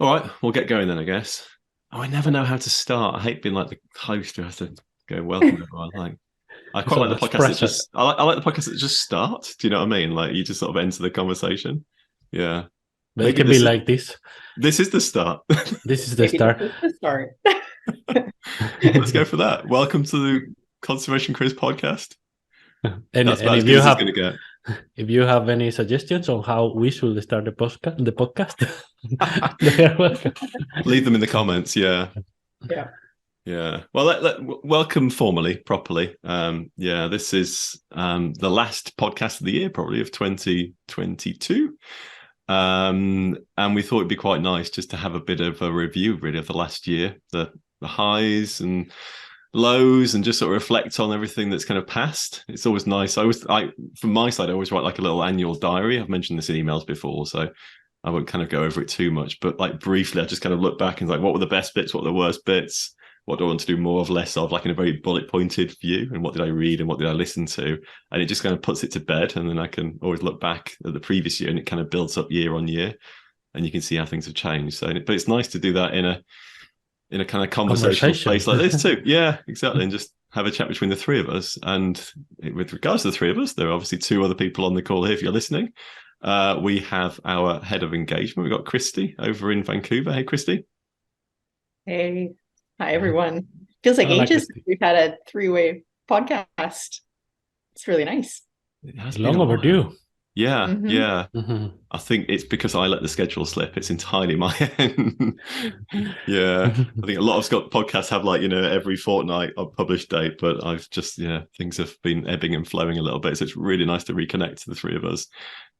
All right, we'll get going then, I guess. Oh, I never know how to start. I hate being like the host who has to go welcome everyone. Like, I quite So like the much podcast that pressure. just I like the podcast that just start. Do you know what I mean? Like you just sort of enter the conversation. Yeah, But it maybe can be like this. this is the start. This is the Maybe start. this is the start. Let's go for that. Welcome to the Conservation Quiz podcast. and That's and about as if good you as it's have going to if you have any suggestions on how we should start the podcast, get. they are welcome. Leave them in the comments. Yeah. Yeah. Yeah. Well, welcome formally, properly. Yeah, this is the last podcast of the year, probably of 2022. And we thought it'd be quite nice just to have a bit of a review, really, of the last year, the highs and lows, and just sort of reflect on everything that's kind of passed. It's always nice. From my side, I always write like a little annual diary. I've mentioned this in emails before, so I won't kind of go over it too much. But like briefly, I just kind of look back and like, what were the best bits? What were the worst bits? What do I want to do more of, less of, like in a very bullet pointed view? And what did I read and what did I listen to? And it just kind of puts it to bed. And then I can always look back at the previous year and it kind of builds up year on year. And you can see how things have changed. So, but it's nice to do that in a kind of conversational space like this too. Yeah, exactly. And just have a chat between the three of us. And with regards to the three of us, there are obviously two other people on the call here if you're listening. We have our head of engagement. We've got Kristi over in Vancouver. Hey, Kristi. Hey. Hi, everyone. Feels like ages since we've had a three-way podcast. It's really nice. It has Long been overdue. Yeah, Mhm. yeah. Mhm. I think it's because I let the schedule slip. It's entirely my end. Yeah. I think a lot of podcasts have like, every fortnight a published date, but I've just, things have been ebbing and flowing a little bit. So it's really nice to reconnect to the three of us.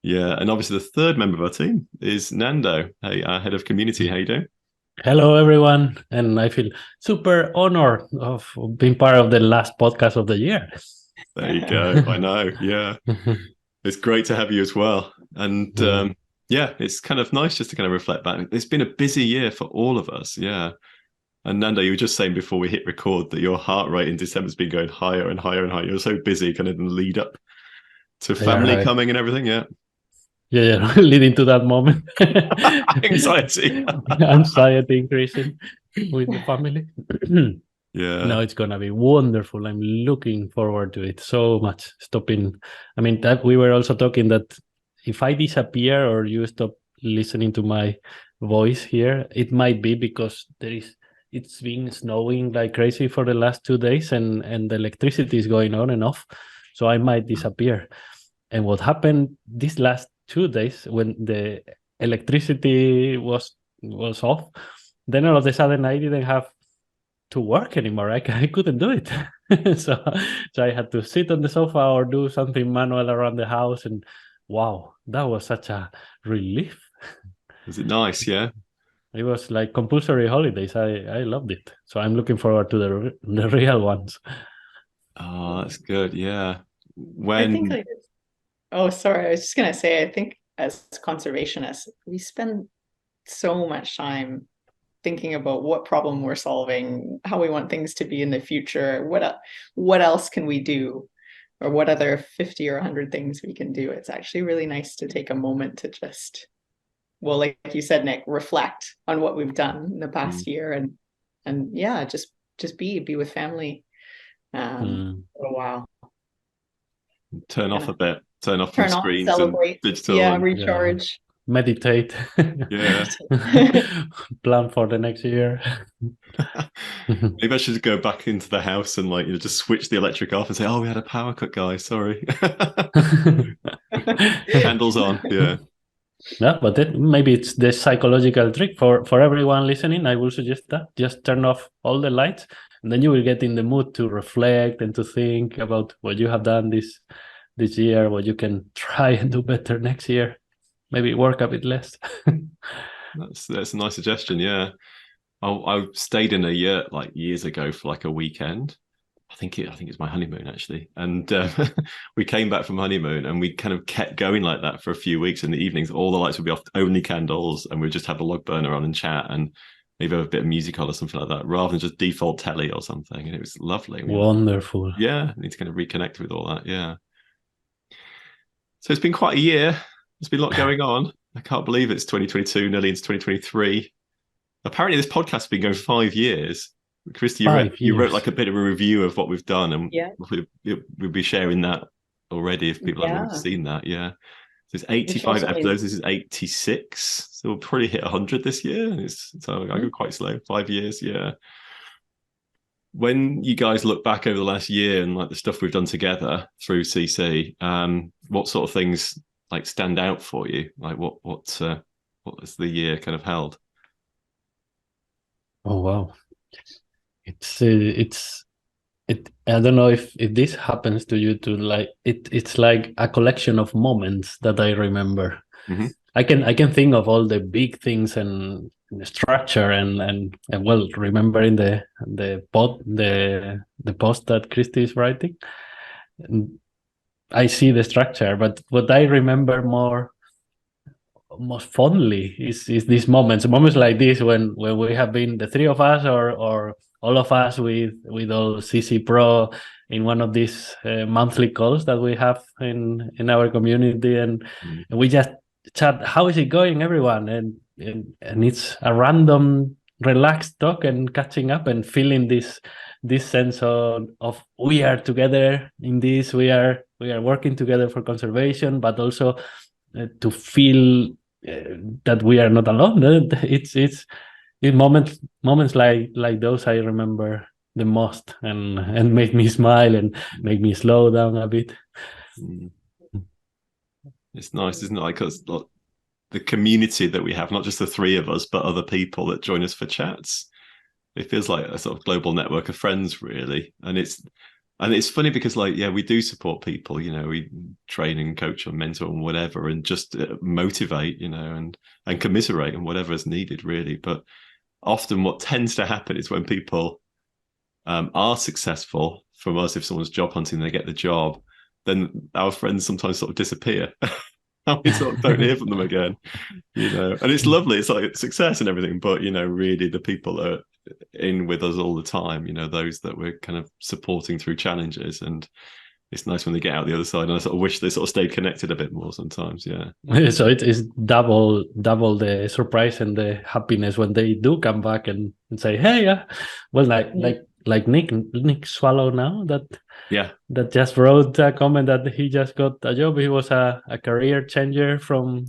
Yeah. And obviously the third member of our team is Nando. Hey, our head of community. How you doing? Hello, everyone, and I feel super honored of being part of the last podcast of the year. There you go. I know. Yeah. It's great to have you as well. And yeah, it's kind of nice just to kind of reflect back. It's been a busy year for all of us. Yeah. And Nando, you were just saying before we hit record that your heart rate in December has been going higher and higher and higher. You're so busy kind of in the lead up to family coming and everything. Yeah. Yeah, leading to that moment. Anxiety. Anxiety increasing with the family. Yeah. No, it's gonna be wonderful. I'm looking forward to it so much. I mean, that we were also talking that if I disappear or you stop listening to my voice here, it might be because it's been snowing like crazy for the last 2 days and the electricity is going on and off. So I might disappear. And what happened these last 2 days when the electricity was off, then all of a sudden I didn't have to work anymore. I couldn't do it. so I had to sit on the sofa or do something manual around the house. And wow, that was such a relief. Was it nice? Yeah. It was like compulsory holidays. I loved it. So I'm looking forward to the real ones. Oh, that's good. Yeah. I think oh, sorry. I was just gonna say, I think as conservationists, we spend so much time thinking about what problem we're solving, how we want things to be in the future, what else can we do, or what other 50 or 100 things we can do. It's actually really nice to take a moment to just, well, like you said, Nick, reflect on what we've done in the past year and yeah, just be with family for a while. Turn off a bit. Turn off from screens celebrate, and digital. Yeah, recharge. Meditate. Yeah. Plan for the next year. Maybe I should go back into the house and just switch the electric off and say, "Oh, we had a power cut, guys. Sorry." Candles on. Yeah. Yeah, but maybe it's the psychological trick for everyone listening. I will suggest that just turn off all the lights, and then you will get in the mood to reflect and to think about what you have done this year, what you can try and do better next year. Maybe work a bit less. That's a nice suggestion. Yeah, I stayed in a year years ago for like a weekend. I think it's my honeymoon actually, and we came back from honeymoon and we kind of kept going like that for a few weeks. In the evenings, all the lights would be off, only candles, and we'd just have the log burner on and chat and maybe have a bit of music on or something like that, rather than just default telly or something. And it was lovely. Wonderful. Yeah, I need to kind of reconnect with all that. Yeah. So it's been quite a year. There's been a lot going on. I can't believe it's 2022, nearly into 2023. apparently this podcast has been going for 5 years. Kristi, you wrote like a bit of a review of what we've done, and we'll be sharing that already if people haven't already seen that. Yeah. So it's 85 episodes. This is 86. So we'll probably hit 100 this year. So I go quite slow. 5 years. Yeah. When you guys look back over the last year and like the stuff we've done together through CC, what sort of things like stand out for you? Like what has the year kind of held? Oh wow, I don't know if this happens to you too. Like it's like a collection of moments that I remember. Mm-hmm. I can think of all the big things and the structure and well, remembering the post that Kristi is writing. And I see the structure, but what I remember most fondly is these moments like this when we have been the three of us or all of us with all CC Pro in one of these monthly calls that we have in our community, and we just chat, how is it going, everyone, and it's a random relaxed talk and catching up and feeling this sense of we are together in this, we are working together for conservation, but also to feel that we are not alone. It's moments like those I remember the most, and make me smile and make me slow down a bit. It's nice, isn't it? Like the community that we have, not just the three of us, but other people that join us for chats. It feels like a sort of global network of friends, really. And it's funny because, like, yeah, we do support people, you know, we train and coach and mentor and whatever, and just motivate, you know, and commiserate and whatever is needed, really. But often what tends to happen is when people are successful from us, if someone's job hunting, they get the job, then our friends sometimes sort of disappear. And we sort of don't hear from them again, you know. And it's lovely. It's like success and everything, but, you know, really the people are in with us all the time, you know, those that we're kind of supporting through challenges. And it's nice when they get out the other side. And I sort of wish they sort of stayed connected a bit more sometimes. Yeah. So it is double the surprise and the happiness when they do come back and say, hey, well, like Nick Swallow now that just wrote a comment that he just got a job. He was a career changer from,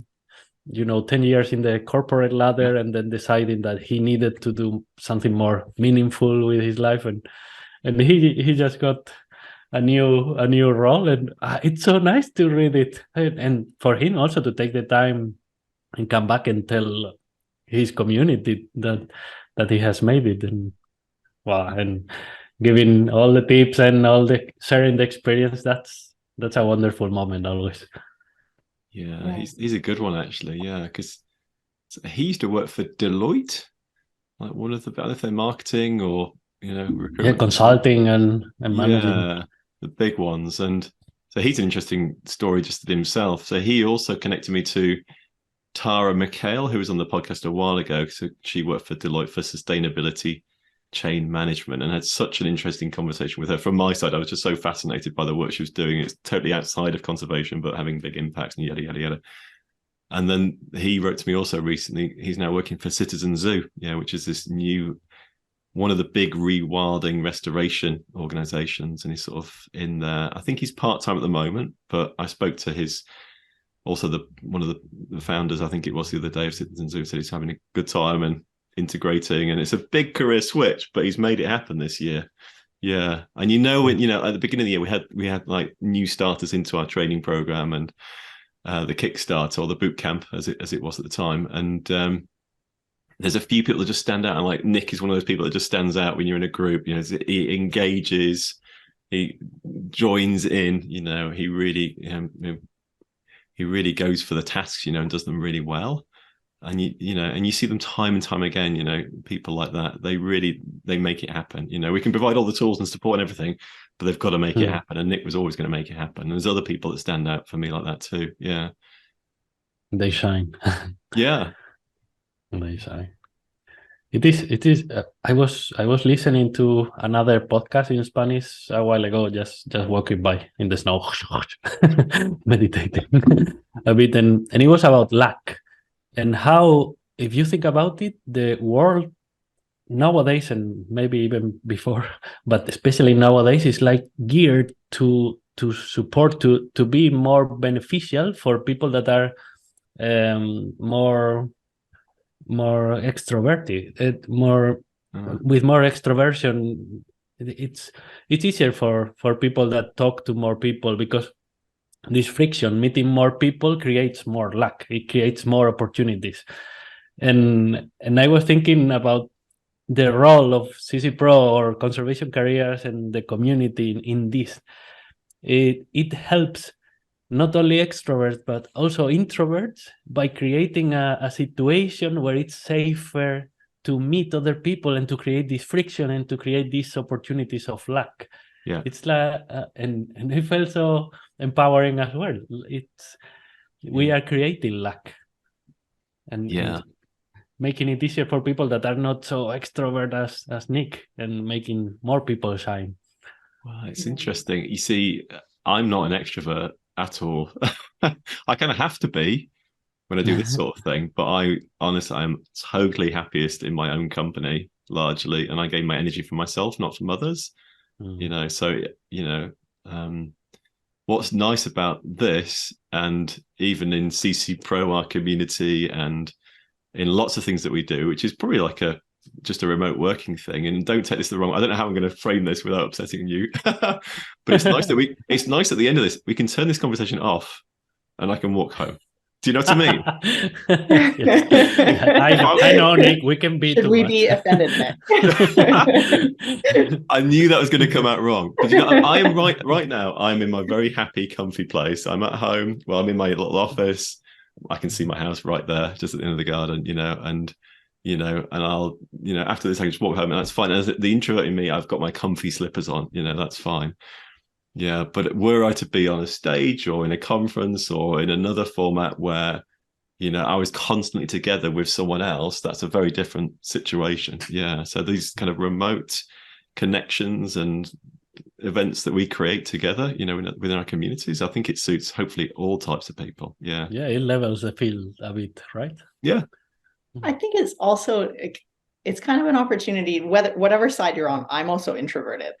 you know, 10 years in the corporate ladder, and then deciding that he needed to do something more meaningful with his life, and he just got a new role, and it's so nice to read it, and for him also to take the time and come back and tell his community that he has made it, and wow, and giving all the tips and all the sharing the experience. That's a wonderful moment always. Yeah, he's a good one, actually. Yeah, because he used to work for Deloitte, like one of the, I don't know if they're marketing or, you know, consulting and managing. Yeah, the big ones. And so he's an interesting story just in himself. So he also connected me to Tara McHale, who was on the podcast a while ago. So she worked for Deloitte for sustainability chain management, and had such an interesting conversation with her. From my side, I was just so fascinated by the work she was doing. It's totally outside of conservation, but having big impacts and yada, yada, yada. And then he wrote to me also recently. He's now working for Citizen Zoo, which is this new, one of the big rewilding restoration organizations. And he's sort of in there. I think he's part-time at the moment, but I spoke to his, also one of the founders, I think it was the other day, of Citizen Zoo, said he's having a good time and integrating, and it's a big career switch, but he's made it happen this year. Yeah. And at the beginning of the year we had like new starters into our training program, and the Kickstarter, or the boot camp as it was at the time. And there's a few people that just stand out, and like Nick is one of those people that just stands out when you're in a group. You know, he engages, he joins in, he really goes for the tasks, and does them really well. And you see them time and time again, people like that, they make it happen. We can provide all the tools and support and everything, but they've got to make it happen. And Nick was always going to make it happen. And there's other people that stand out for me like that too. Yeah. They shine. Yeah. They shine. It is. I was listening to another podcast in Spanish a while ago, just walking by in the snow, meditating a bit, and it was about luck. And how if you think about it, the world nowadays, and maybe even before, but especially nowadays, is like geared to support, to be more beneficial for people that are more extroverted, with more extroversion. It's easier for people that talk to more people, because this friction, meeting more people, creates more luck. It creates more opportunities. And I was thinking about the role of CC Pro or conservation careers and the community in this. It helps not only extroverts but also introverts by creating a situation where it's safer to meet other people and to create this friction and to create these opportunities of luck. Yeah, it's like and it felt so empowering as well. We are creating luck and making it easier for people that are not so extrovert as Nick, and making more people shine. Well, it's interesting. You see, I'm not an extrovert at all. I kind of have to be when I do this sort of thing, but I honestly, I'm totally happiest in my own company, largely, and I gain my energy from myself, not from others. So what's nice about this, and even in CC Pro, our community, and in lots of things that we do, which is probably like just a remote working thing, and don't take this the wrong way. I don't know how I'm going to frame this without upsetting you, but it's nice that it's nice at the end of this, we can turn this conversation off and I can walk home. Do you know what I mean? I know, Nick, we can be Should we be offended, Nick? I knew that was going to come out wrong. But I am right now, I'm in my very happy, comfy place. I'm at home. Well, I'm in my little office. I can see my house right there, just at the end of the garden, and I'll, after this, I can just walk home, and that's fine. As the introvert in me, I've got my comfy slippers on, that's fine. Yeah, but were I to be on a stage or in a conference or in another format where, I was constantly together with someone else, that's a very different situation. Yeah, so these kind of remote connections and events that we create together, within our communities, I think it suits hopefully all types of people. Yeah, it levels the field a bit, right? Yeah, I think it's also, it's kind of an opportunity, whatever side you're on. I'm also introverted,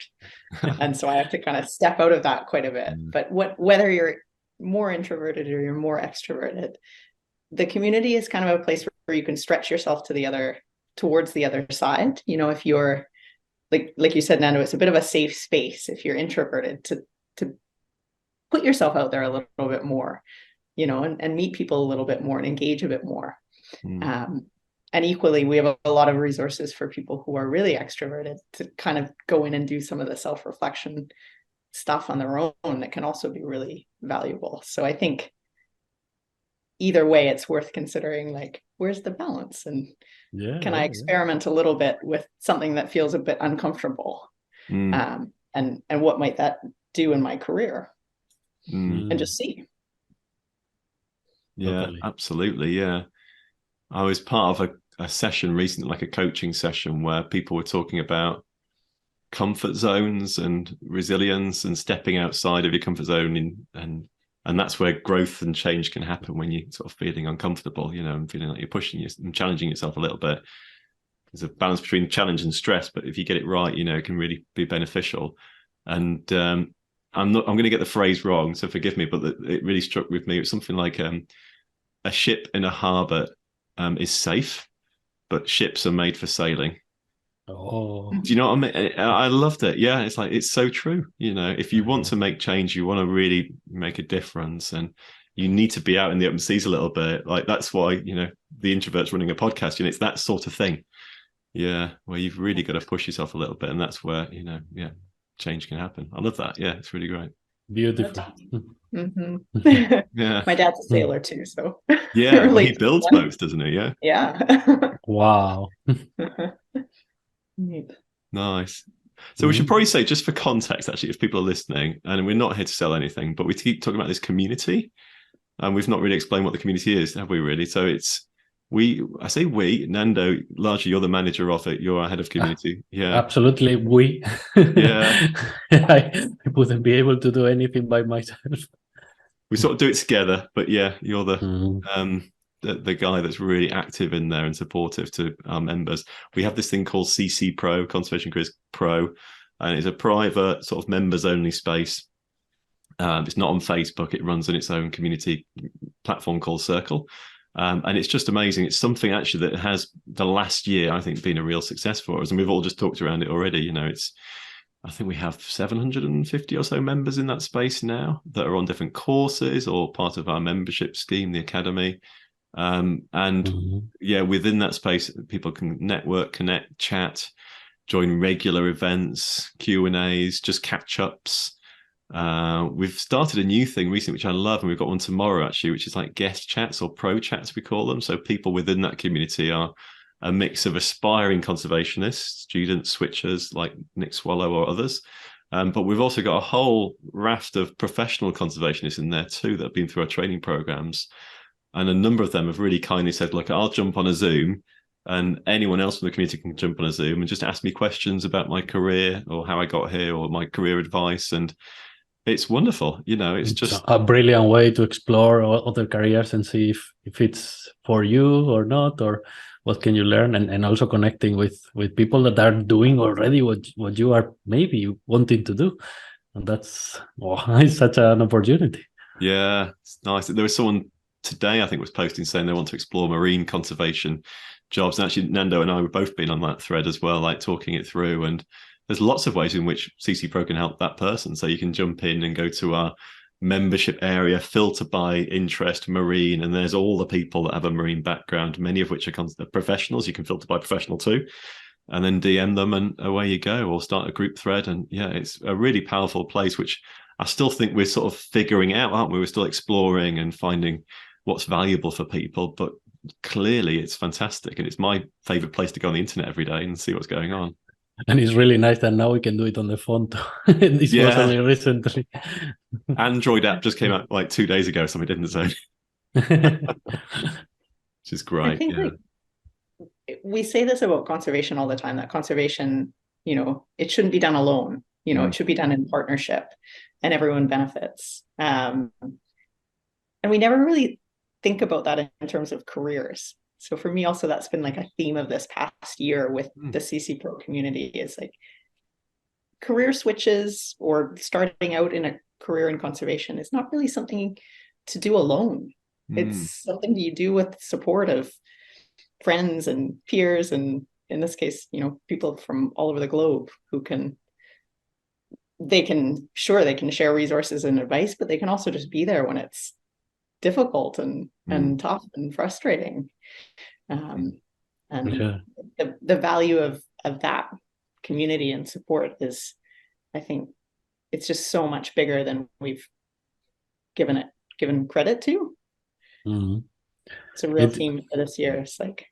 and so I have to kind of step out of that quite a bit. But whether you're more introverted or you're more extroverted, the community is kind of a place where you can stretch yourself towards the other side. If you're like you said, Nando, it's a bit of a safe space if you're introverted to put yourself out there a little bit more, and meet people a little bit more and engage a bit more. And equally, we have a lot of resources for people who are really extroverted to kind of go in and do some of the self-reflection stuff on their own that can also be really valuable. So I think either way, it's worth considering, like, where's the balance? And can I experiment a little bit with something that feels a bit uncomfortable? And what might that do in my career? And just see. Yeah, totally. Absolutely. Yeah. I was part of a session recently, like a coaching session, where people were talking about comfort zones and resilience and stepping outside of your comfort zone, and that's where growth and change can happen, when you're sort of feeling uncomfortable, and feeling like you're pushing and challenging yourself a little bit. There's a balance between challenge and stress, but if you get it right, it can really be beneficial. And I'm going to get the phrase wrong, so forgive me, but it really struck with me. It's something like a ship in a harbor is safe, but ships are made for sailing. Oh, do you know what I mean? I loved it. Yeah, it's like, it's so true. If you want to make change, you want to really make a difference, and you need to be out in the open seas a little bit. Like, that's why the introvert's running a podcast. It's that sort of thing. Yeah, where you've really got to push yourself a little bit, and that's where change can happen. I love that. Yeah, it's really great. Beautiful. Yeah, my dad's a sailor too, so yeah, well, he builds boats, doesn't he? Yeah. Wow. Neat. Nice. So we should probably say, just for context, actually, if people are listening, and we're not here to sell anything, but we keep talking about this community, and we've not really explained what the community is, have we? Really? So it's I say we, Nando, largely you're the manager of it. You're our head of community. Yeah, absolutely. We. Yeah. I wouldn't be able to do anything by myself. We sort of do it together, but yeah, you're the the guy that's really active in there and supportive to our members. We have this thing called CC Pro, Conservation Careers Pro, and it's a private sort of members only space. It's not on Facebook. It runs on its own community platform called Circle. And it's just amazing. It's something actually that has the last year, I think, been a real success for us. And we've all just talked around it already. I think we have 750 or so members in that space now that are on different courses or part of our membership scheme, the Academy. Within that space, people can network, connect, chat, join regular events, Q&As, just catch-ups. We've started a new thing recently, which I love, and we've got one tomorrow actually, which is like guest chats or pro chats, we call them. So people within that community are a mix of aspiring conservationists, students, switchers like Nick Swallow or others. But we've also got a whole raft of professional conservationists in there too that have been through our training programs. And a number of them have really kindly said, look, I'll jump on a Zoom, and anyone else from the community can jump on a Zoom and just ask me questions about my career or how I got here or my career advice. And it's wonderful. It's just a brilliant way to explore other careers and see if it's for you or not, or what can you learn, and also connecting with people that are doing already what you are maybe wanting to do. And that's it's such an opportunity. Yeah, it's nice. There was someone today, I think, was posting saying they want to explore marine conservation jobs. And actually, Nando and I have both been on that thread as well, like talking it through. And there's lots of ways in which CC Pro can help that person. So you can jump in and go to our membership area, filter by interest, marine, and there's all the people that have a marine background, many of which are professionals. You can filter by professional too, and then DM them and away you go, or start a group thread. And yeah, it's a really powerful place, which I still think we're sort of figuring out, aren't we? We're still exploring and finding what's valuable for people, but clearly it's fantastic. And it's my favorite place to go on the internet every day and see what's going on. And it's really nice that now we can do it on the phone too. This was only recently. Android app just came out like 2 days ago, so we didn't say. Which is great. I think we say this about conservation all the time, that conservation, it shouldn't be done alone. It should be done in partnership and everyone benefits. And we never really think about that in terms of careers. So for me also, that's been like a theme of this past year with the CC Pro community, is like career switches or starting out in a career in conservation is not really something to do alone. It's something you do with support of friends and peers, and in this case, people from all over the globe who they can share resources and advice, but they can also just be there when it's difficult and tough and frustrating. The value of that community and support is, I think, it's just so much bigger than we've given credit to. It's a real theme for this year. It's like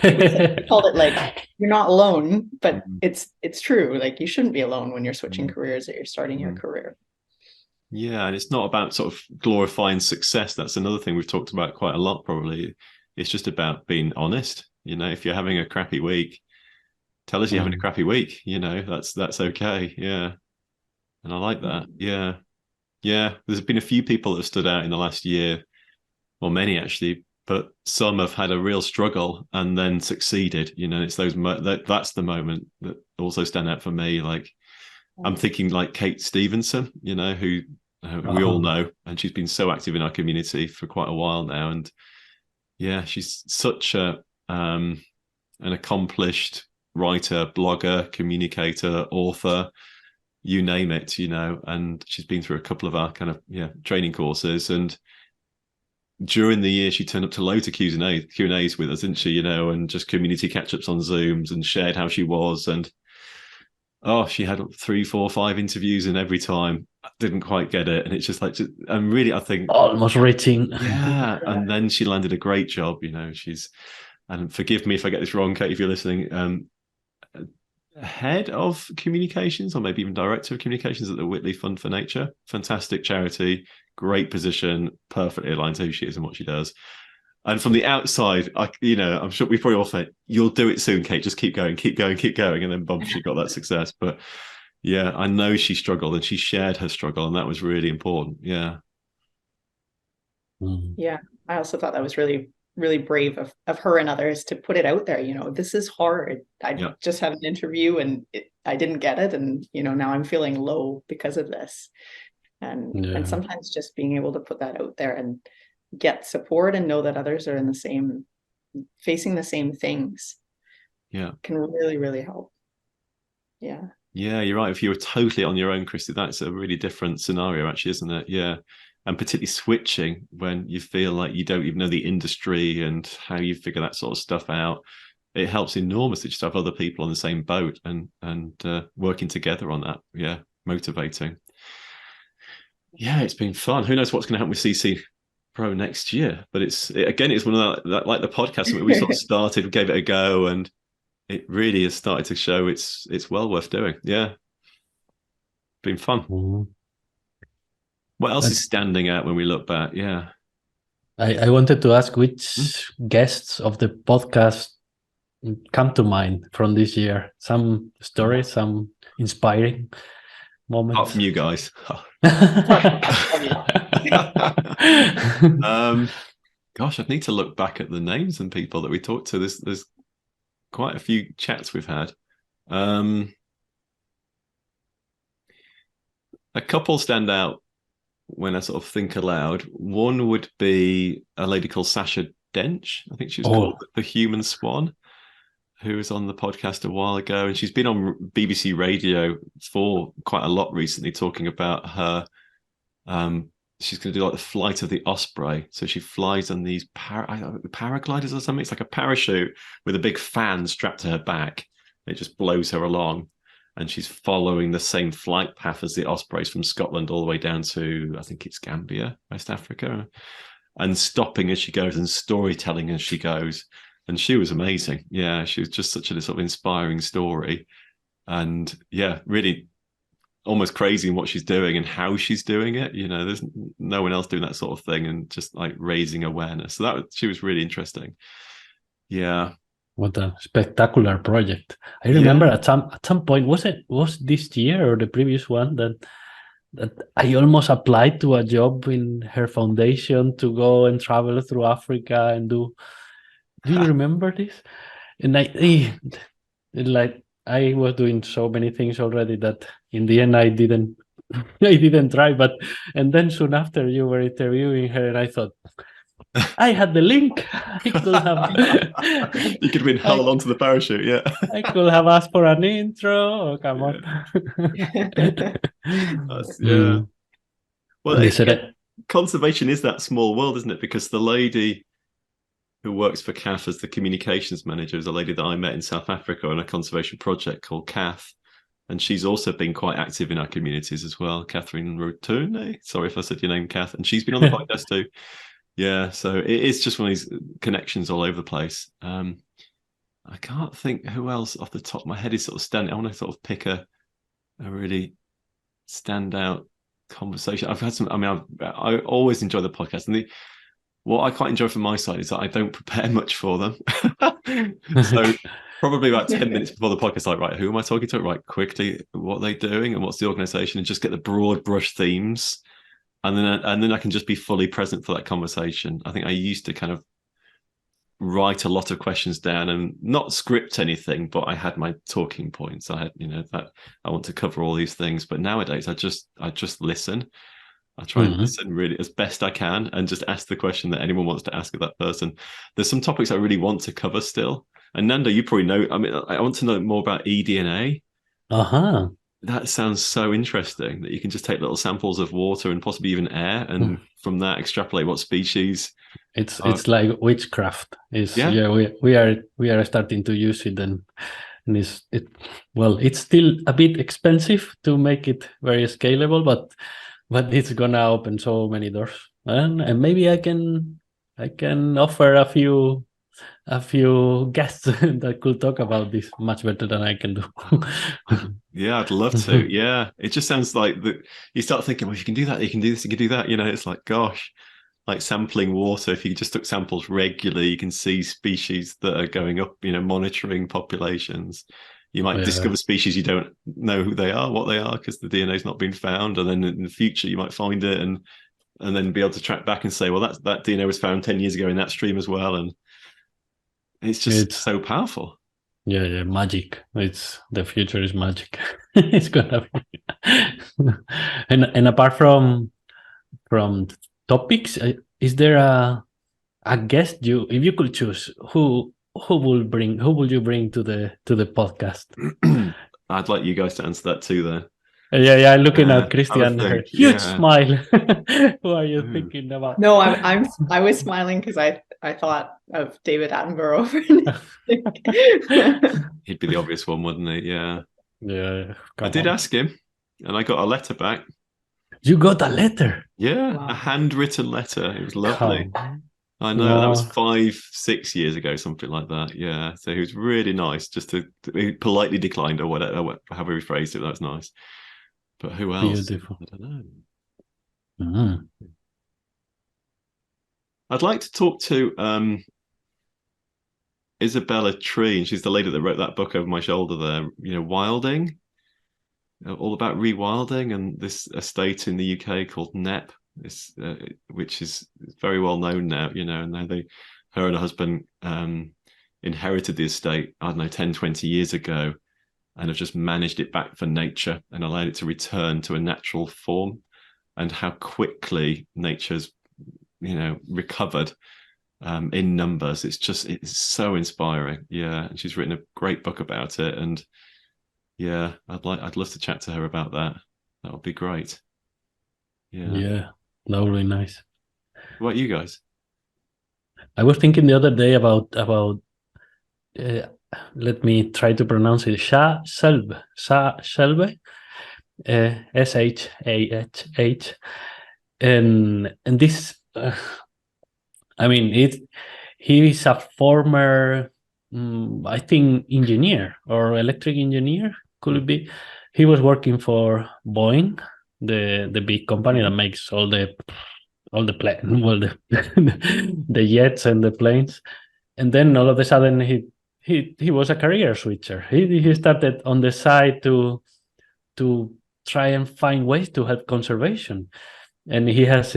we called it like, you're not alone, but it's true. Like, you shouldn't be alone when you're switching careers or you're starting your career. Yeah, and it's not about sort of glorifying success. That's another thing we've talked about quite a lot, probably. It's just about being honest. If you're having a crappy week, tell us you're having a crappy week. That's okay. Yeah. And I like that. Yeah. Yeah. There's been a few people that have stood out in the last year, or many actually, but some have had a real struggle and then succeeded. It's those that's the moment that also stand out for me. Like, I'm thinking like Kate Stevenson, who we all know, and she's been so active in our community for quite a while now. And yeah, she's such an accomplished writer, blogger, communicator, author, you name it, and she's been through a couple of our kind of training courses. And during the year, she turned up to loads of Q&As with us, didn't she? And just community catch-ups on Zooms, and shared how she was. And she had 3, 4, 5 interviews, and every time I didn't quite get it. And it's just like, and really, I think almost reaching. Yeah. And then she landed a great job. She's, and forgive me if I get this wrong, Kate, if you're listening, head of communications, or maybe even director of communications at the Whitley Fund for Nature. Fantastic charity, great position, perfectly aligned to who she is and what she does. And from the outside, I'm sure we probably all think, you'll do it soon, Kate, just keep going. And then boom, she got that success. But yeah, I know she struggled, and she shared her struggle, and that was really important. Yeah. Yeah. I also thought that was really really brave of her and others to put it out there. This is hard. I just had an interview and I didn't get it. And, now I'm feeling low because of this. And sometimes just being able to put that out there and get support and know that others are facing the same things. Yeah. Can really, really help. Yeah. Yeah, you're right. If you were totally on your own, Kristi, that's a really different scenario, actually, isn't it? Yeah. And particularly switching when you feel like you don't even know the industry and how you figure that sort of stuff out. It helps enormously just to have other people on the same boat and working together on that. Yeah, motivating. Yeah, it's been fun. Who knows what's going to happen with CC Pro next year? But it's one of that, like the podcast we sort of started, gave it a go, and it really has started to show it's well worth doing. Yeah, been fun. Mm-hmm. What else is standing out when we look back? Yeah. I wanted to ask which guests of the podcast come to mind from this year. Some stories, some inspiring moments. Apart from you guys. Gosh, I'd need to look back at the names and people that we talked to. There's quite a few chats we've had. A couple stand out when I sort of think aloud. One would be a lady called Sasha Dench. I think she was called the Human Swan, who was on the podcast a while ago. And she's been on BBC Radio for quite a lot recently, talking about her. She's going to do like the flight of the Osprey. So she flies on these paragliders or something. It's like a parachute with a big fan strapped to her back. It just blows her along. And she's following the same flight path as the Ospreys from Scotland all the way down to, I think it's Gambia, West Africa, and stopping as she goes and storytelling as she goes. And she was amazing. Yeah, she was just such a sort of inspiring story. And yeah, really almost crazy in what she's doing and how she's doing it. There's no one else doing that sort of thing, and just like raising awareness. So she was really interesting. Yeah. What a spectacular project. I remember at some point, was this year or the previous one that I almost applied to a job in her foundation to go and travel through Africa and do you remember this? And I was doing so many things already that in the end I didn't try. And then soon after you were interviewing her, and I thought, I had the link. I could have. You could have been held onto the parachute. Yeah, I could have asked for an intro. Oh, come on. Yeah. Well, conservation is that small world, isn't it? Because the lady who works for CAF as the communications manager is a lady that I met in South Africa on a conservation project called CAF. And she's also been quite active in our communities as well. Catherine Rotune. Sorry if I said your name, Kath. And she's been on the podcast too. Yeah, so it is just one of these connections all over the place. I can't think who else off the top of my head is sort of standing. I want to sort of pick a really standout conversation. I've had some. I always enjoy the podcast, and what I quite enjoy from my side is that I don't prepare much for them. So probably about 10 minutes before the podcast, like, right, who am I talking to? Right, quickly, what are they doing and what's the organization, and just get the broad brush themes. And then I can just be fully present for that conversation. I think I used to kind of write a lot of questions down and not script anything, but I had my talking points. I had, that I want to cover all these things. But nowadays, I just listen. I try and listen really as best I can and just ask the question that anyone wants to ask of that person. There's some topics I really want to cover still. And Nando, you probably know. I want to know more about eDNA. Uh-huh. That sounds so interesting that you can just take little samples of water and possibly even air, and from that extrapolate what species. It's like witchcraft. We are starting to use it, and it's still a bit expensive to make it very scalable, but it's gonna open so many doors, and maybe I can offer a few guests that could talk about this much better than I can do. Yeah, I'd love to. Yeah, it just sounds like that. You start thinking, well, if you can do that, you can do this, you can do that. It's like, gosh, like sampling water. If you just took samples regularly, you can see species that are going up. Monitoring populations. You might discover species you don't know who they are, what they are, because the DNA's not been found, and then in the future you might find it, and and then be able to track back and say, well, that DNA was found 10 years ago in that stream as well. And it's just so powerful. Yeah, magic. The future is magic. It's gonna be. and apart from topics, is there a guest if you could choose, who would you bring to the podcast? I'd like you guys to answer that too then. Yeah, looking at Kristi and her huge yeah. smile. Who are you thinking about? No, I was smiling because I thought of David Attenborough. He'd be the obvious one, wouldn't he? Yeah. Yeah. I did ask him, and I got a letter back. You got a letter? Yeah, Wow. a handwritten letter. It was lovely. I know, that was 5-6 years ago, something like that. Yeah, so he was really nice. He politely declined, or whatever, however he phrased it. That was nice. But who else? Beautiful. I don't know. Mm. I'd like to talk to Isabella Tree, and she's the lady that wrote that book over my shoulder there. Wilding, all about rewilding, and this estate in the UK called Knepp. Which is very well known now, and now her and her husband inherited the estate, I don't know, 10-20 years ago, and have just managed it back for nature and allowed it to return to a natural form, and how quickly nature's recovered in numbers. It's so inspiring. Yeah, and she's written a great book about it, and yeah, I'd love to chat to her about that. That would be great. Yeah, that would be nice. What about you guys? I was thinking the other day about let me try to pronounce it. Shelbe, Shahh, and this. He is a former, I think, engineer or electric engineer. Could it be? He was working for Boeing, the big company that makes all the the jets and the planes. And then all of a sudden he was a career switcher. He started on the side to try and find ways to help conservation. And he has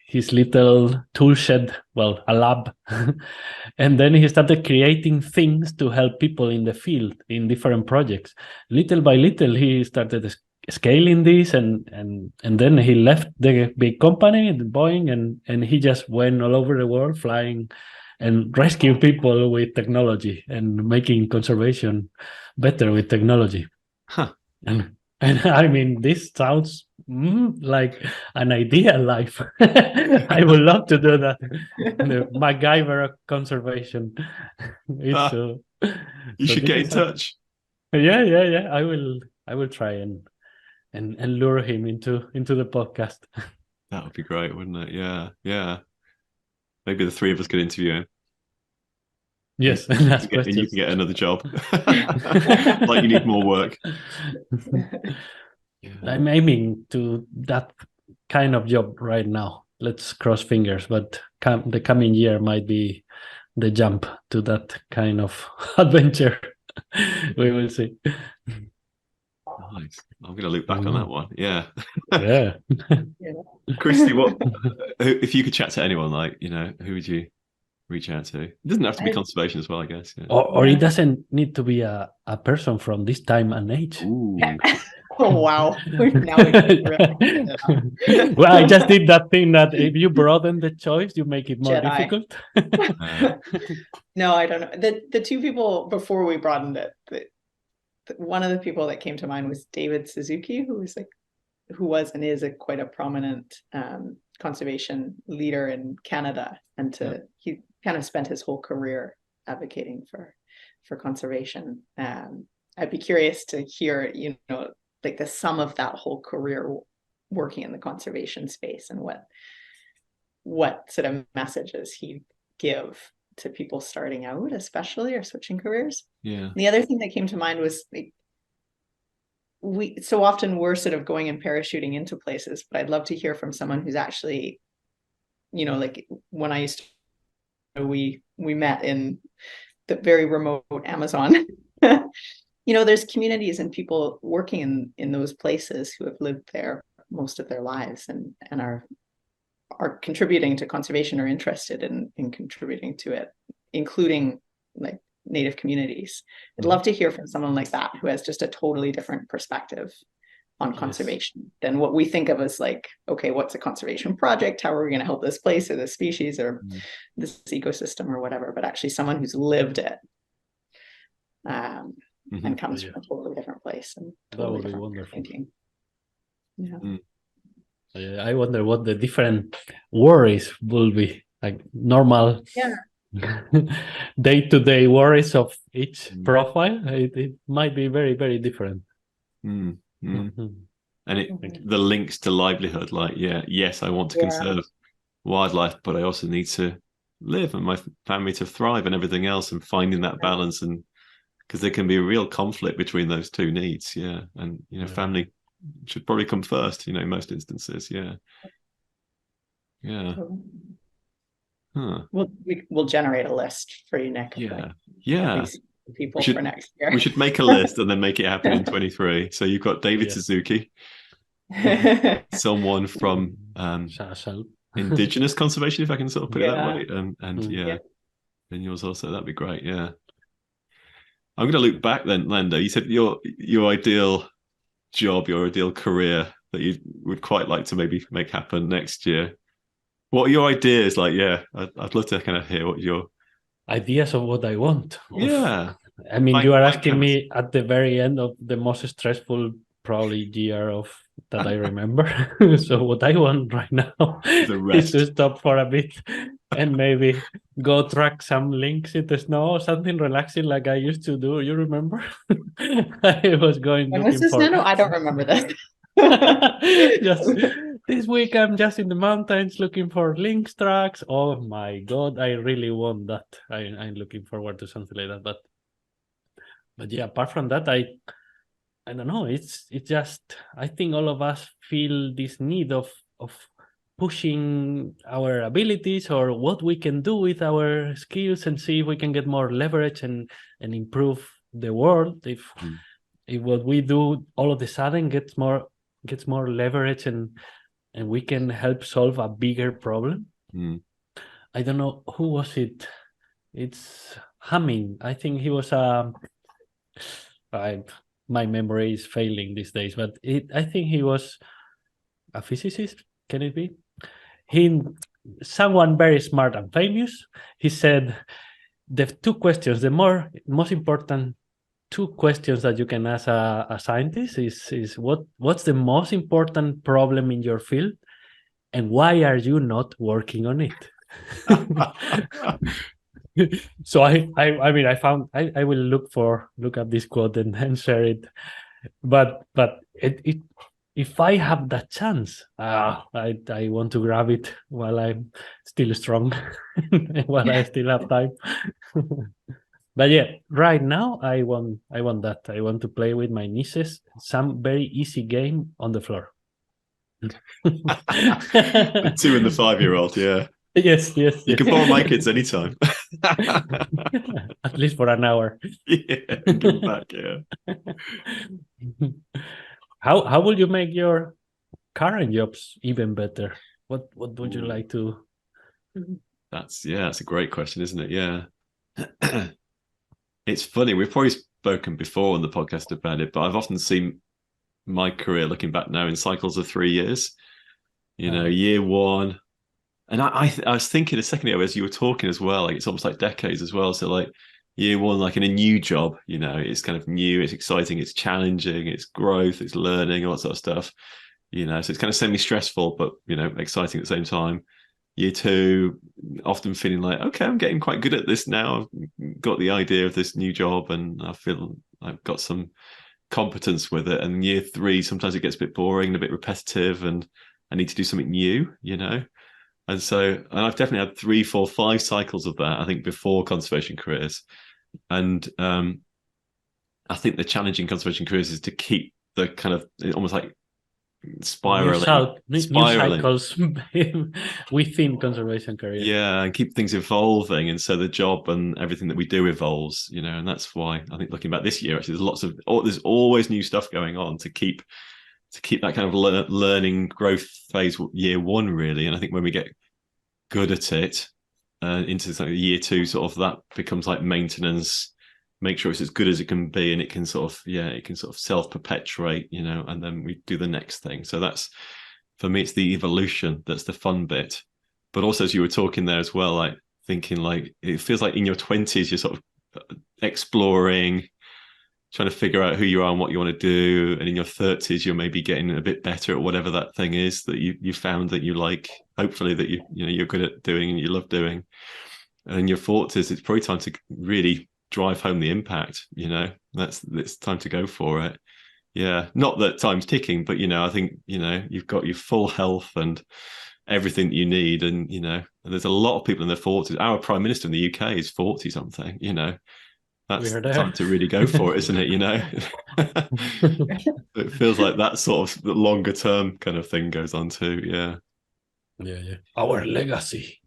his little tool shed, a lab. And then he started creating things to help people in the field in different projects. Little by little, he started scaling this, and then he left the big company, the Boeing, and he just went all over the world flying and rescuing people with technology and making conservation better with technology. Huh. And I mean, this sounds like an ideal life. I would love to do that. The MacGyver conservation. You should get in touch. Yeah. I will try and lure him into the podcast. That would be great, wouldn't it? Yeah. Maybe the three of us could interview him. Yes, and you can get another job. Like you need more work. Yeah. I'm aiming to that kind of job right now. Let's cross fingers, but the coming year might be the jump to that kind of adventure. We will see. Nice. I'm going to look back on that one. Yeah. Yeah. Kristi, if you could chat to anyone, who would you reach out to? It doesn't have to be conservation as well, I guess. Yeah. Or it doesn't need to be a person from this time and age. Ooh. Oh wow! Now well, I just did that thing that if you broaden the choice, you make it more Jedi. difficult. No, I don't know. The two people before we broadened it, one of the people that came to mind was David Suzuki, who was and is quite a prominent conservation leader in Canada, and he kind of spent his whole career advocating for conservation. I'd be curious to hear, like the sum of that whole career working in the conservation space, and what sort of messages he'd give to people starting out, especially, or switching careers. Yeah. The other thing that came to mind was we so often we're sort of going and parachuting into places, but I'd love to hear from someone who's actually, like when I used to, we met in the very remote Amazon. There's communities and people working in those places who have lived there most of their lives and are are contributing to conservation or interested in contributing to it, including like Native communities. I'd love to hear from someone like that who has just a totally different perspective on conservation than what we think of as like, okay, what's a conservation project? How are we going to help this place or this species or this ecosystem or whatever? But actually someone who's lived it and comes from a totally different place and totally that would be different wonderful. thinking. Yeah. I wonder what the different worries will be, like normal day-to-day worries of each profile. It might be very, very different. And the links to livelihood, like, yes, I want to conserve wildlife, but I also need to live and my family to thrive and everything else, and finding that balance. And because there can be a real conflict between those two needs. And family should probably come first, in most instances. We'll generate a list for you, Nick. People for next year. We should make a list and then make it happen in 23. So you've got David Suzuki, someone from indigenous conservation, if I can sort of put it that way, and yours also. That'd be great. I'm going to loop back then, Nando. You said your ideal job, your ideal career that you would quite like to maybe make happen next year. What are your ideas? Like, I'd love to kind of hear what your ideas of what I want. I mean, like, you are asking me at the very end of the most stressful probably year that I remember. So what I want right now is to stop for a bit and maybe go track some links in the snow or something relaxing like I used to do. You remember? I was going. When was this, Nando? I don't remember this. Just this week I'm just in the mountains looking for links tracks. Oh my god, I really want that. I'm looking forward to something like that. But apart from that, I don't know. It's just, I think all of us feel this need of pushing our abilities or what we can do with our skills and see if we can get more leverage and improve the world. If what we do all of a sudden gets more leverage and we can help solve a bigger problem. I don't know, who was it? It's Hamming. I think he was my memory is failing these days, but I think he was a physicist. Can it be? Someone very smart and famous. He said the two questions, the most important two questions that you can ask a scientist is what's the most important problem in your field, and why are you not working on it? So I mean, I will look up this quote and share it, but it if I have that chance, I want to grab it while I'm still strong, while I still have time. But right now I want that. I want to play with my nieces some very easy game on the floor. The 2 and the 5-year-old, Yes. You can borrow my kids anytime. At least for an hour. Give them back, How will you make your current jobs even better? What would you like to? That's a great question, isn't it? It's funny, we've probably spoken before on the podcast about it, but I've often seen my career looking back now in cycles of 3 years. Year one. And I was thinking a second ago as you were talking as well, like it's almost like decades as well. So like year one, like in a new job, it's kind of new, it's exciting, it's challenging, it's growth, it's learning, all that sort of stuff. So it's kind of semi-stressful, but exciting at the same time. Year two, often feeling like, okay, I'm getting quite good at this now. I've got the idea of this new job and I feel I've got some competence with it. And year three, sometimes it gets a bit boring and a bit repetitive and I need to do something new, And I've definitely had 3, 4, 5 cycles of that, I think, before conservation careers. And I think the challenging conservation careers is to keep the kind of almost like spiraling. New cycles within conservation careers. And keep things evolving. And so the job and everything that we do evolves, and that's why I think looking back this year, actually, there's always new stuff going on to keep to keep that kind of learning growth phase year one, really. And I think when we get good at it, into year two, sort of that becomes like maintenance. Make sure it's as good as it can be, and it can sort of self-perpetuate, and then we do the next thing. So that's, for me, it's the evolution that's the fun bit. But also, as you were talking there as well, like thinking, like it feels like in your 20s you're sort of exploring, trying to figure out who you are and what you want to do, and in your 30s you're maybe getting a bit better at whatever that thing is that you found that you like, hopefully, that you're good at doing and you love doing. And in your 40s it's probably time to really drive home the impact. It's time to go for it. Yeah, not that time's ticking, but I think you've got your full health and everything that you need, and there's a lot of people in their 40s. Our prime minister in the UK is 40 something. That's time to really go for it, isn't it? It feels like that sort of the longer term kind of thing goes on too. Yeah. Our legacy.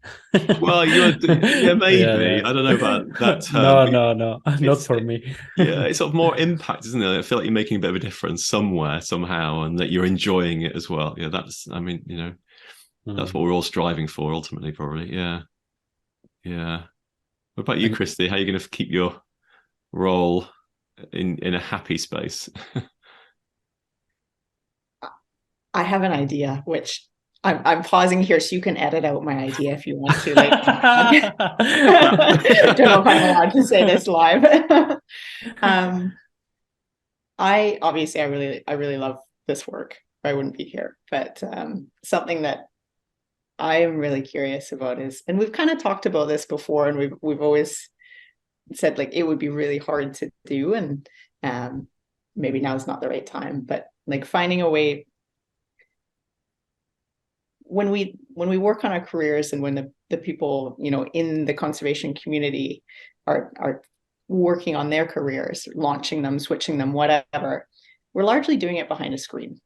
Well, maybe. Yeah. I don't know about that term. No, not for me. Yeah, it's sort of more impact, isn't it? I feel like you're making a bit of a difference somewhere, somehow, and that you're enjoying it as well. Yeah, that's what we're all striving for ultimately, probably. Yeah. What about you, Kristi? How are you going to keep your role in a happy space? I have an idea, which I'm pausing here so you can edit out my idea if you want to. Don't know if I'm allowed to say this live. I really love this work. I wouldn't be here. But something that I am really curious about is, and we've kind of talked about this before, and we've always said like it would be really hard to do, and maybe now is not the right time, but like finding a way when we work on our careers, and when the people in the conservation community are working on their careers, launching them, switching them, whatever, we're largely doing it behind a screen.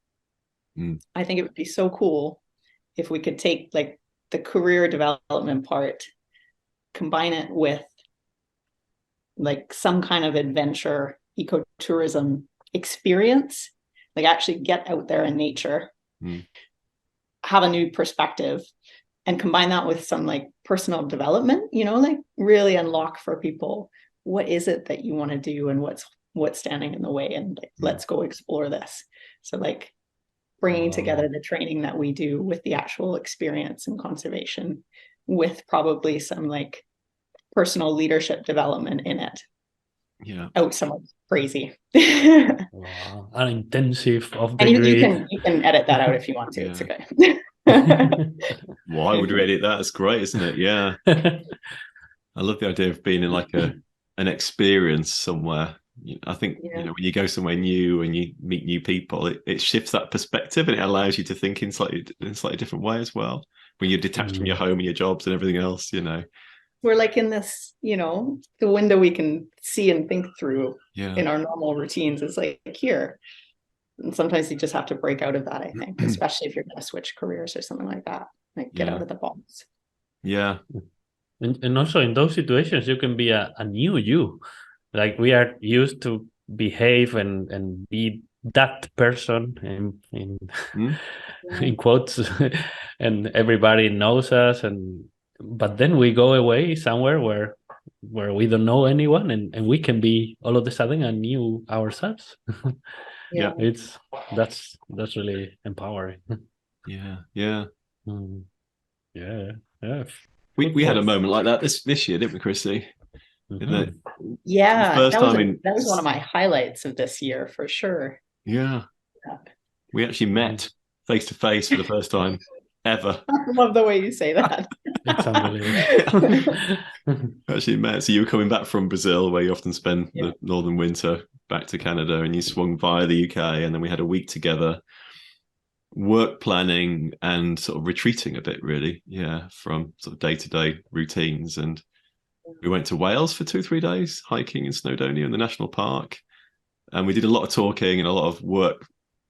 I think it would be so cool if we could take like the career development part, combine it with like some kind of adventure ecotourism experience, like actually get out there in nature, have a new perspective, and combine that with some like personal development, like really unlock for people, what is it that you want to do and what's standing in the way, and like, let's go explore this. So like bringing together the training that we do with the actual experience in conservation, with probably some like personal leadership development in it. Yeah. Out somewhere crazy. Wow. An intensive of the and you can edit that out if you want to. It's okay. Why would we edit that? It's great, isn't it? Yeah. I love the idea of being in like an experience somewhere. I think when you go somewhere new and you meet new people, it shifts that perspective, and it allows you to think in slightly different way as well. When you're detached from your home and your jobs and everything else, we're like in this, the window we can see and think through in our normal routines is like here. And sometimes you just have to break out of that, I think, especially if you're going to switch careers or something like that, like get out of the box. Yeah. And also in those situations, you can be a new you. Like we are used to behave and be that person in quotes, and everybody knows us, but then we go away somewhere where we don't know anyone, and we can be all of a sudden a new ourselves. That's really empowering. Yeah. We had a moment like that this year, didn't we, Kristi? That was one of my highlights of this year for sure. Yeah. We actually met face to face for the first time ever. I love the way you say that. It's unbelievable. Actually met. So you were coming back from Brazil, where you often spend the northern winter, back to Canada, and you swung via the UK, and then we had a week together, work planning and sort of retreating a bit, really. Yeah, from sort of day-to-day routines. And we went to Wales for 2-3 days, hiking in Snowdonia in the national park, and we did a lot of talking and a lot of work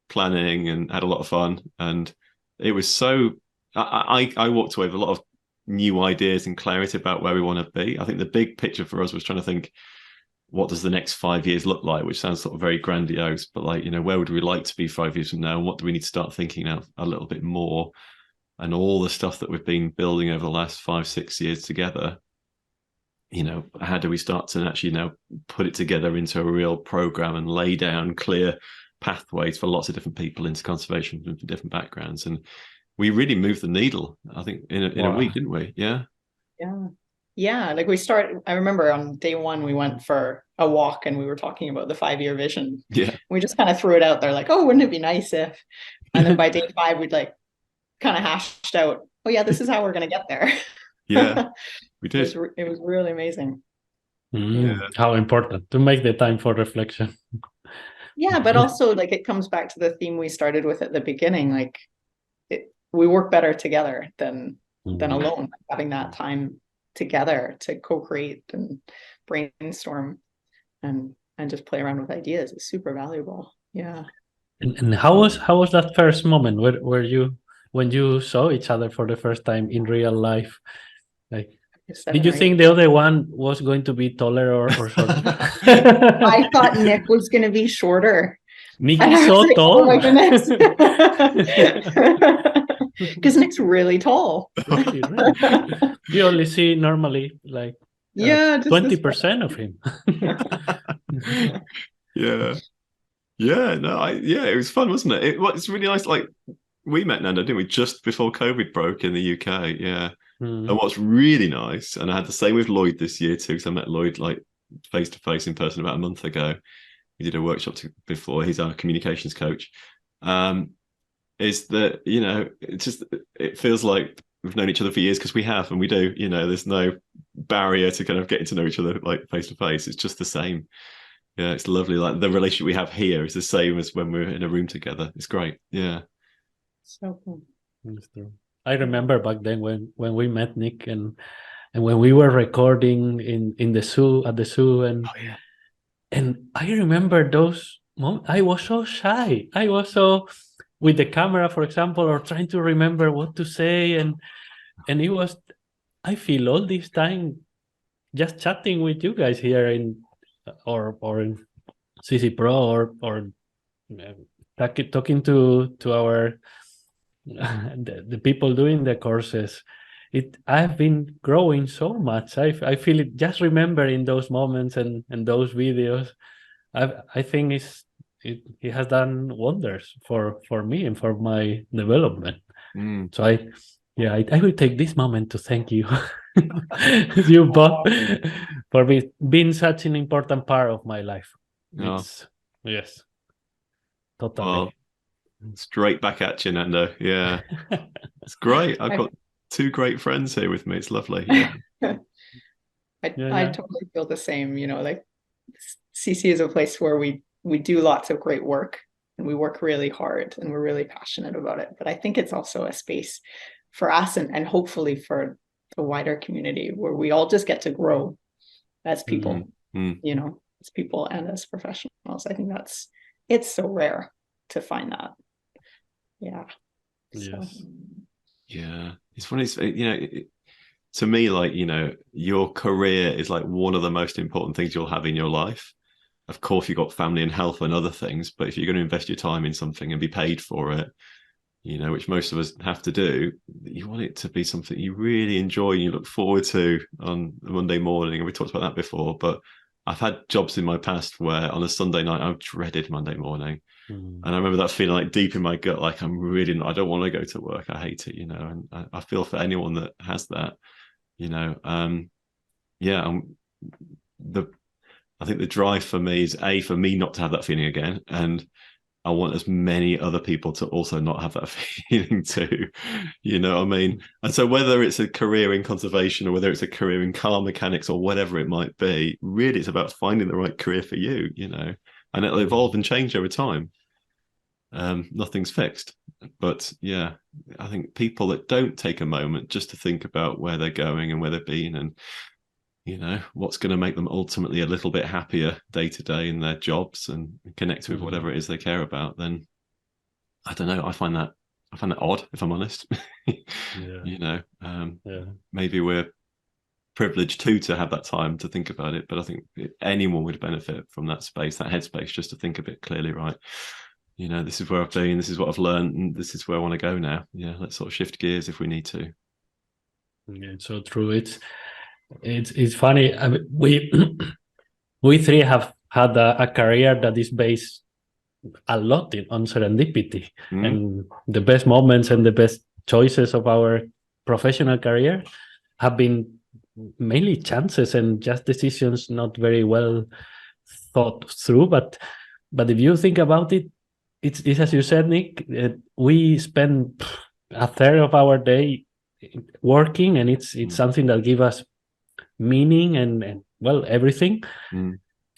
planning and had a lot of fun. And it was so I walked away with a lot of new ideas and clarity about where we want to be. I think the big picture for us was trying to think, what does the next 5 years look like, which sounds sort of very grandiose, but like, where would we like to be 5 years from now? What do we need to start thinking now a little bit more? And all the stuff that we've been building over the last 5-6 years together, how do we start to actually now put it together into a real program and lay down clear pathways for lots of different people into conservation from different backgrounds? And we really moved the needle, I think, in a week, didn't we? Yeah. Like I remember on day one, we went for a walk and we were talking about the 5-year vision. Yeah. We just kind of threw it out there like, oh, wouldn't it be nice if, and then by day 5, we'd like kind of hashed out, oh yeah, this is how we're going to get there. Yeah, we did. It was really amazing. How important to make the time for reflection. Yeah, but also like it comes back to the theme we started with at the beginning. Like we work better together than alone. Having that time together to co-create and brainstorm and just play around with ideas is super valuable. Yeah. And how was that first moment where you, when you saw each other for the first time in real life? Like, did you think the other one was going to be taller or shorter? I thought Nick was going to be shorter. Nick is so tall. Oh my goodness. Because Nick's really tall. You only see normally like 20% of him. It was fun, wasn't it? It's really nice. Like, we met Nando, didn't we, just before COVID broke in the UK? Yeah. And what's really nice, and I had the same with Lloyd this year too, because I met Lloyd like face to face in person about a month ago. We did a workshop before. He's our communications coach. Is that it feels like we've known each other for years, because we have, and we do. There's no barrier to kind of getting to know each other like face to face. It's just the same. Yeah, it's lovely. Like the relationship we have here is the same as when we're in a room together. It's great. Yeah. So cool. That's true. I remember back then when we met Nick and when we were recording in the zoo, at the zoo, and and I remember those moments. I was so shy. I was so with the camera, for example, or trying to remember what to say, and it was, I feel all this time just chatting with you guys here in in CC Pro or talking to our the people doing the courses. I've been growing so much. I feel it just remembering those moments and those videos. I think it has done wonders for me and for my development. So I will take this moment to thank you, you both, for being such an important part of my life. Yes, totally. Well, straight back at you, Nando. Yeah, it's great. I've got 2 great friends here with me. It's lovely. Yeah. I totally feel the same. Like CC is a place where we do lots of great work and we work really hard and we're really passionate about it. But I think it's also a space for us and hopefully for the wider community where we all just get to grow as people, as people and as professionals. I think it's so rare to find that. Yeah. Yes. So. Yeah. It's funny, to me, like, your career is like one of the most important things you'll have in your life. Of course, you've got family and health and other things, but if you're going to invest your time in something and be paid for it, which most of us have to do, you want it to be something you really enjoy and you look forward to on a Monday morning. And we talked about that before, but I've had jobs in my past where on a Sunday night, I dreaded Monday morning. And I remember that feeling like deep in my gut, like I don't want to go to work. I hate it, and I feel for anyone that has that, I think the drive for me is for me not to have that feeling again. And I want as many other people to also not have that feeling too, you know what I mean? And so whether it's a career in conservation or whether it's a career in car mechanics or whatever it might be, really it's about finding the right career for you, and it'll evolve and change over time. Nothing's fixed. But yeah, I think people that don't take a moment just to think about where they're going and where they've been and, what's going to make them ultimately a little bit happier day to day in their jobs and connect with whatever it is they care about, then I don't know. I find that odd, if I'm honest. Maybe we're privileged too to have that time to think about it. But I think anyone would benefit from that space, that headspace, just to think a bit clearly, right? You know, this is where I've been, this is what I've learned, and this is where I want to go now. Yeah, let's sort of shift gears if we need to. Yeah, it's so true. It's funny. I mean, we three have had a career that is based a lot on serendipity, and the best moments and the best choices of our professional career have been mainly chances and just decisions not very well thought through. But if you think about it, it's as you said, Nick, we spend a third of our day working, and it's something that gives us meaning and well, everything.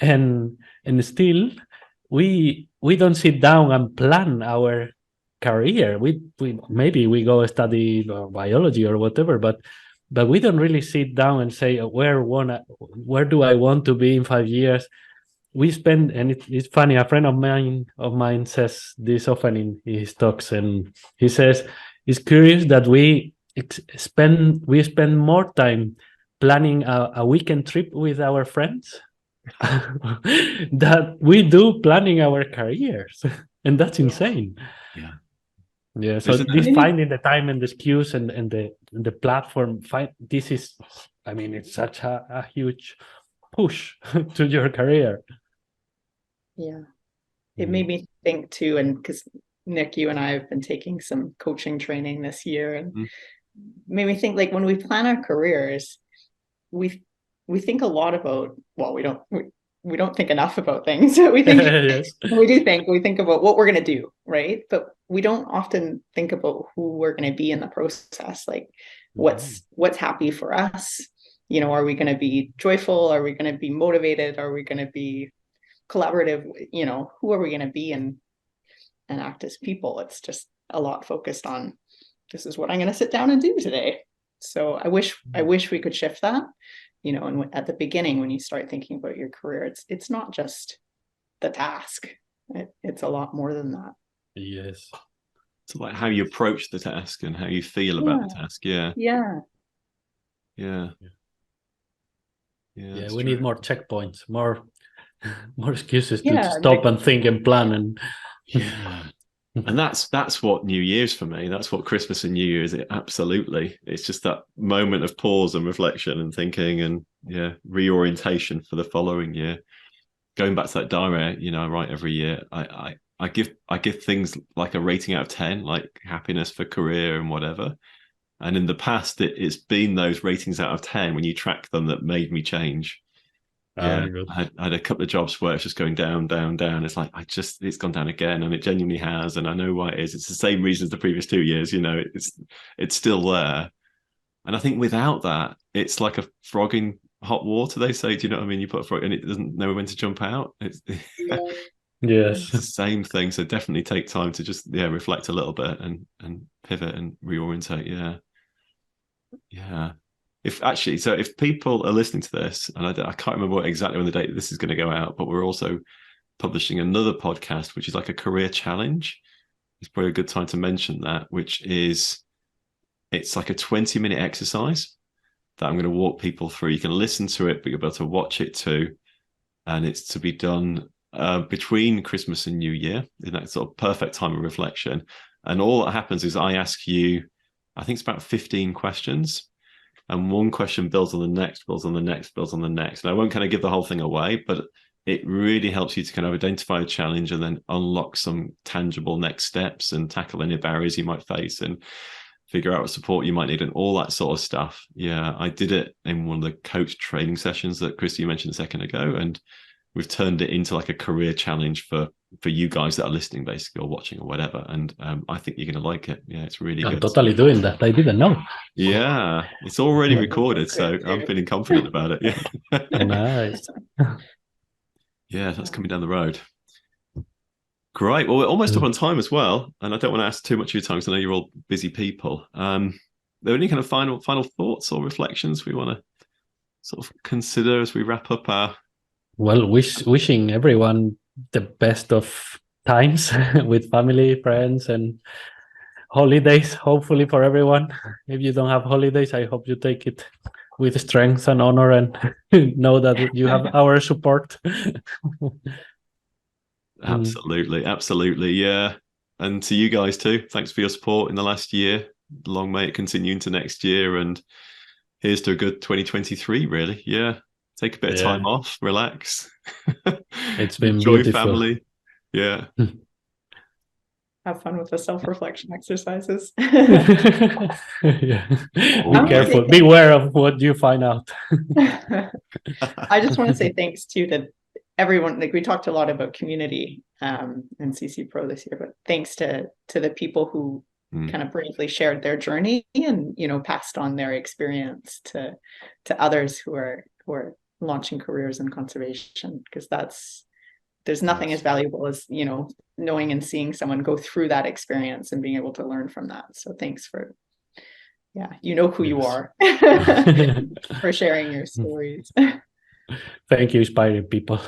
And still we don't sit down and plan our career. We maybe we go study biology or whatever, but we don't really sit down and say where do I want to be in 5 years. We spend, and it's funny, a friend of mine says this often in his talks, and he says it's curious that we spend more time planning a weekend trip with our friends that we do planning our careers, and that's insane. Yeah. So this finding the time and the excuse and the platform, this is, I mean, it's such a huge push to your career. Yeah, it made me think too, and because Nick, you and I have been taking some coaching training this year, and made me think, like, when we plan our careers, we think a lot about, well, we don't think enough about things. We think Yes. we think about what we're going to do, right? But we don't often think about who we're going to be in the process, like what's happy for us. You know, are we going to be joyful? Are we going to be motivated? Are we going to be collaborative? You know, who are we going to be and act as people? It's just a lot focused on, this is what I'm going to sit down and do today. So I wish we could shift that, you know, and at the beginning, when you start thinking about your career, it's not just the task. It's a lot more than that. Yes. It's like how you approach the task and how you feel about the task. Yeah. We need more checkpoints, more excuses to stop and think and plan and that's what New Year's for me. That's what Christmas and New Year's. Absolutely, it's just that moment of pause and reflection and thinking and reorientation for the following year. Going back to that diary, you know, I write every year. I give things like a rating out of 10, like happiness for career and whatever. And in the past, it's been those ratings out of 10 when you track them that made me change. I had a couple of jobs where it's just going down, down, down. It's like, it's gone down again, and it genuinely has. And I know why it is. It's the same reason as the previous 2 years. You know, it's still there. And I think without that, it's like a frog in hot water. They say, do you know what I mean? You put a frog and it doesn't know when to jump out. Yes, it's the same thing. So definitely take time to just reflect a little bit and pivot and reorientate. Yeah. If people are listening to this, and I can't remember exactly when the date this is going to go out, but we're also publishing another podcast, which is like a career challenge. It's probably a good time to mention that, it's like a 20-minute exercise that I'm going to walk people through. You can listen to it, but you'll be able to watch it too. And it's to be done between Christmas and New Year, in that sort of perfect time of reflection. And all that happens is I ask you, I think it's about 15 questions. And one question builds on the next, builds on the next, builds on the next. And I won't kind of give the whole thing away, but it really helps you to kind of identify a challenge and then unlock some tangible next steps and tackle any barriers you might face and figure out what support you might need and all that sort of stuff. Yeah, I did it in one of the coach training sessions that Kristi mentioned a second ago. And we've turned it into like a career challenge for you guys that are listening, basically, or watching or whatever. And I think you're going to like it. Yeah, it's really good. I'm totally doing that. I didn't know. Yeah, it's already recorded, so I'm feeling confident about it. Yeah. Nice. Yeah, that's coming down the road. Great. Well, we're almost up on time as well. And I don't want to ask too much of your time because I know you're all busy people. Are there any kind of final thoughts or reflections we want to sort of consider as we wrap up our... Well, wishing everyone the best of times with family, friends, and holidays, hopefully for everyone. If you don't have holidays, I hope you take it with strength and honor, and know that you have our support. Absolutely. Yeah. And to you guys too. Thanks for your support in the last year. Long may it continue into next year. And here's to a good 2023, really. Yeah. Take a bit of time off, relax. It's been enjoy beautiful. Family. Yeah. Have fun with the self-reflection exercises. Yeah. Be careful. Beware of what you find out. I just want to say thanks too to everyone. Like, we talked a lot about community and CC Pro this year, but thanks to the people who kind of bravely shared their journey and, you know, passed on their experience to others who are launching careers in conservation, because there's nothing as valuable as, you know, knowing and seeing someone go through that experience and being able to learn from that. So thanks for, you know who you are, for sharing your stories. Thank you, inspiring people.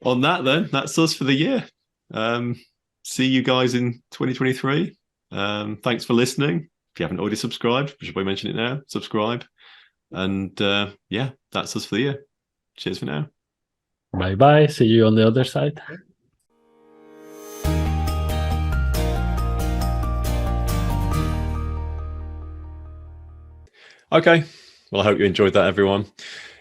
On that then, that's us for the year. See you guys in 2023. Thanks for listening. If you haven't already subscribed, we should probably mention it now, subscribe. And that's us for the year. Cheers for now. Bye. See you on the other side. Okay. Well, I hope you enjoyed that, everyone.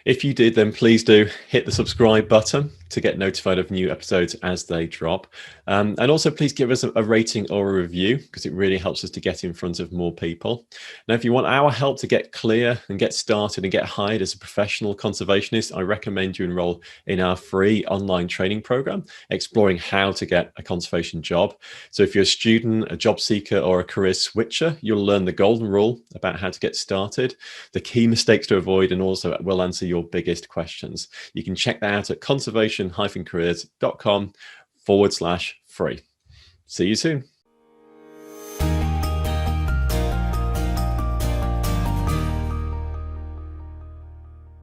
If you did, then please do hit the subscribe button to get notified of new episodes as they drop. And also please give us a rating or a review, because it really helps us to get in front of more people. Now, if you want our help to get clear and get started and get hired as a professional conservationist, I recommend you enroll in our free online training program, exploring how to get a conservation job. So if you're a student, a job seeker, or a career switcher, you'll learn the golden rule about how to get started, the key mistakes to avoid, and also we'll answer your biggest questions. You can check that out at conservation-careers.com/free. See you soon.